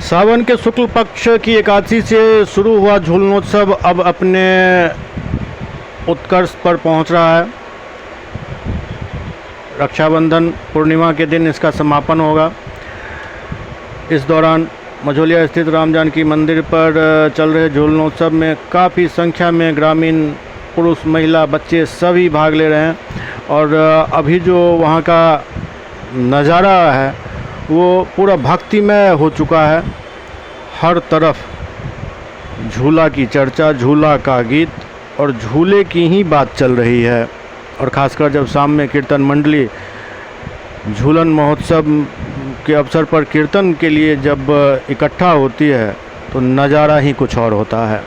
सावन के शुक्ल पक्ष की एकादशी से शुरू हुआ झूलनोत्सव अब अपने उत्कर्ष पर पहुंच रहा है। रक्षाबंधन पूर्णिमा के दिन इसका समापन होगा। इस दौरान मझौलिया स्थित राम जानकी मंदिर पर चल रहे झूलनोत्सव में काफ़ी संख्या में ग्रामीण पुरुष, महिला, बच्चे सभी भाग ले रहे हैं। और अभी जो वहाँ का नज़ारा है वो पूरा भक्तिमय हो चुका है। हर तरफ झूला की चर्चा, झूला का गीत और झूले की ही बात चल रही है। और ख़ासकर जब शाम में कीर्तन मंडली झूलन महोत्सव के अवसर पर कीर्तन के लिए जब इकट्ठा होती है तो नज़ारा ही कुछ और होता है।